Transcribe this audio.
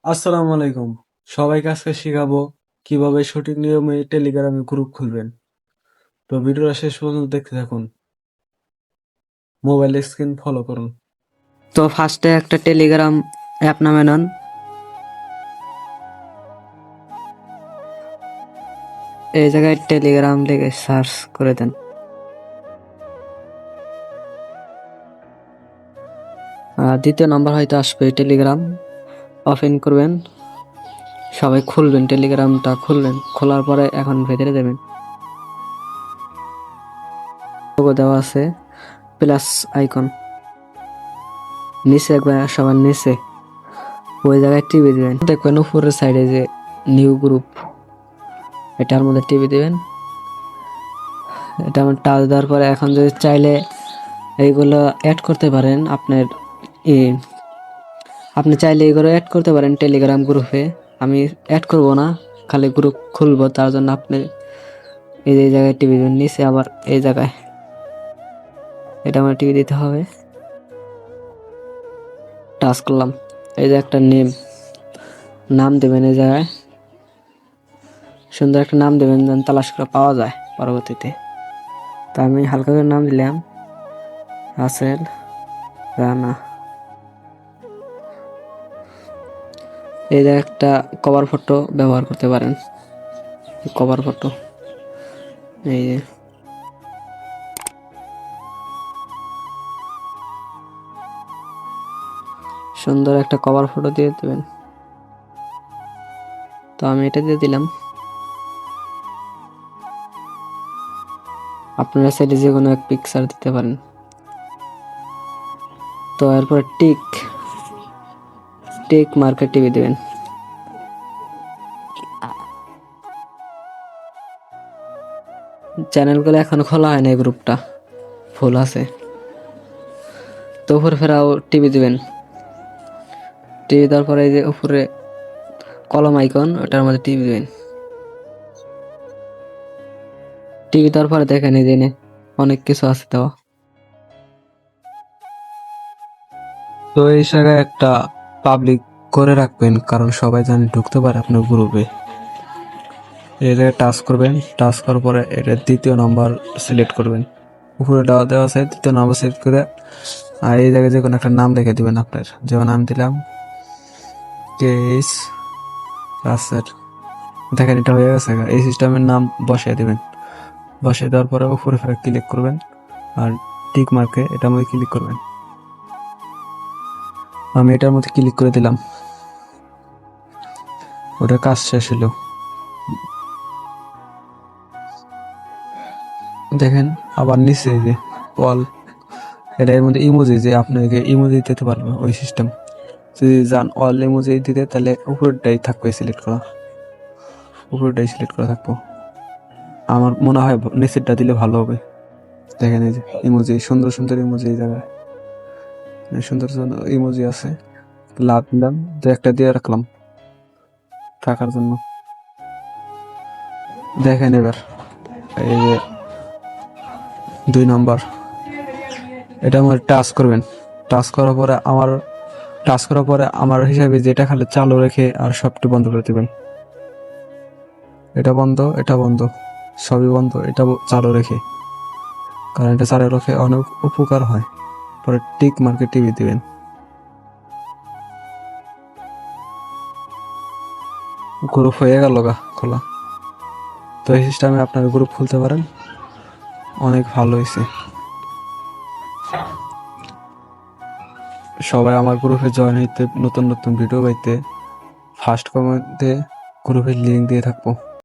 আসসালামু আলাইকুম। সবাইকে আজকে শিখাবো কিভাবে সঠিক নিয়মে টেলিগ্রামে গ্রুপ খুলবেন। তো ভিডিওটা শেষ পর্যন্ত দেখতে থাকুন। মোবাইল স্ক্রিন ফলো করুন। তো ফার্স্টে একটা টেলিগ্রাম অ্যাপ নামে নেন। এই জায়গায় টেলিগ্রাম লিখে সার্চ করে দেন। দ্বিতীয় নাম্বার হয়তো আসবে টেলিগ্রাম। ওপেন করবেন, সবাই খুলবেন, টেলিগ্রামটা খুলবেন। খোলার পরে এখন ভেতরে দেবেন। লোগো দেওয়া আছে, প্লাস আইকন নিচে, একবার সবার নিচে ওই জায়গায় টিপে দিবেন। দেখবেন উপরের সাইডে যে নিউ গ্রুপ, এটার মধ্যে টিপে দিবেন। এটা টাচ দেওয়ার পরে এখন যদি চাইলে এইগুলো অ্যাড করতে পারেন। আপনি চাইলে এগুলো অ্যাড করতে পারেন টেলিগ্রাম গ্রুপে। আমি অ্যাড করব না, খালি গ্রুপ খুলবো। তার জন্য আপনি এই যে জায়গায় টিভি দেবেন, নিচে আবার এই জায়গায় এটা আমার টিভি দিতে হবে। টাচ করলাম, এই যে একটা নাম দেবেন। এই জায়গায় সুন্দর একটা নাম দেবেন, যেন তালাশ করে পাওয়া যায় পরবর্তীতে। তা আমি হালকা করে নাম দিলাম রাসেল রানা। এই যে একটা কভার ফটো ব্যবহার করতে পারেন, কভার ফটো। এই যে সুন্দর একটা কভার ফটো দিয়ে দেবেন। তো আমি এটা দিয়ে দিলাম। আপনারা চাইলে যে কোনো এক পিকচার দিতে পারেন। তো এরপর টিক টিক মার্কে টিপে দেবেন। চ্যানেলগুলো এখনো খোলা হয় না, এই গ্রুপটা ফুল আছে। তো উপরে ফেরাও টিপে দিবেন। টিপে দেওয়ার পরে এই যে উপরে কলম আইকন, ওটার মধ্যে টিপে দিবেন। টিপে দেওয়ার পরে দেখেন এই যে অনেক কিছু আছে দেওয়া। তো এই জায়গায় একটা পাবলিক করে রাখবেন, কারণ সবাই জানে ঢুকতে পারে আপনার গ্রুপে। এই জায়গায় টাচ করবেন, টাচ করার পরে এটা দ্বিতীয় নাম্বার সিলেক্ট করবেন। উপরে দেওয়া আছে দ্বিতীয় নাম্বার সিলেক্ট করে, আর এই জায়গায় যে কোনো একটা নাম লিখে দিবেন আপনার। যেমন আমি দিলাম কেস রাসেল। দেখেন এটা হয়ে গেছে। এই সিস্টেমের নাম বসিয়ে দিবেন। বসিয়ে দেওয়ার পরে উপরে ফেরে ক্লিক করবেন, আর টিক মার্কে এটার মধ্যে ক্লিক করবেন। আমি এটার মধ্যে ক্লিক করে দিলাম। ওটার কাজ শেষ হলো। দেখেন আবার নিচে যে অল, এটা এর মধ্যে ইমোজি, যে আপনাকে ইমোজি দিতে পারবে ওই সিস্টেম। যদি যান অল ইমোজি দিতে, তাহলে উপরটাই থাকবে সিলেক্ট করা, উপরটাই সিলেক্ট করা থাকবো। আমার মনে হয় নিচেরটা দিলে ভালো হবে। দেখেন এই যে ইমোজি, সুন্দর সুন্দর ইমোজি এই জায়গায় সুন্দর সুন্দর ইমোজি আছে। লাভ দিলাম, যে একটা দিয়ে রাখলাম থাকার জন্য। দেখেন এবার এই যে 2 নম্বর, এটা আমার টাচ করবেন। টাচ করার পরে আমার হিসাবে যেটা খালি চালু রেখে আর সবটি বন্ধ করে দেবেন। এটা বন্ধ, এটা বন্ধ, সবই বন্ধ, এটা চালু রেখে, কারণ এটা চালু রেখে অনেক উপকার হয়। পরে টিক মার্কে টিভি দিবেন। গ্রুপ হয়ে গেল খোলা। তো এই সিস্টেমে আপনার গ্রুপ খুলতে পারেন, অনেক ভালো হয়েছে। সবাই আমার গ্রুপে জয়েন হইতে, নতুন নতুন ভিডিও পাইতে ফার্স্ট কমেন্টে গ্রুপের লিঙ্ক দিয়ে থাকবো।